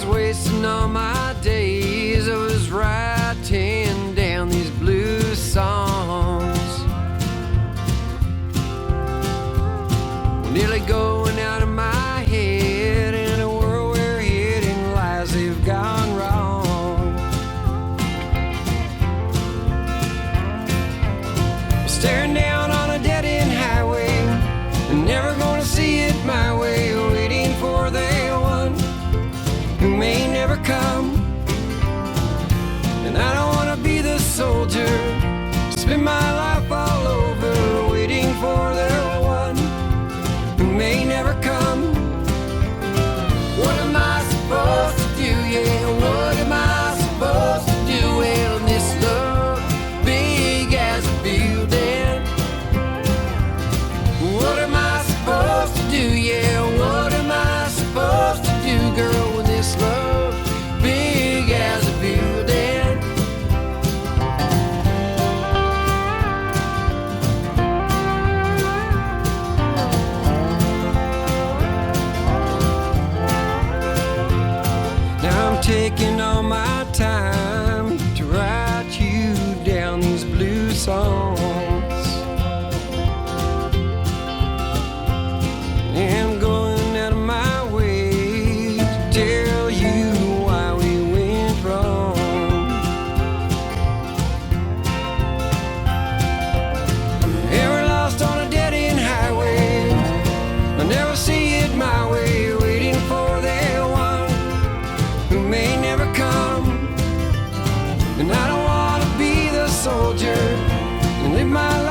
Wasting all my days, I was writing down these blues songs, nearly going out of my head in a world where hidden lies have gone wrong. Staring down on a dead-end highway and never gonna see it my way, waiting for the one who may never come. And I don't wanna be the soldier, spend my life all over, waiting for the one who may never come. What am I supposed to do? Yeah, what am I supposed to do? Well, in this love big as a building, what am I supposed to do? Yeah, what am I supposed to do, girl, when this love big as a building? Now I'm taking all my time to write you down these blue songs, and I'm going out of my way to tell you why we went wrong. And we're lost on a dead-end highway, I'll never see it my way, waiting for that one who may never come. And I don't want to be the soldier and live my life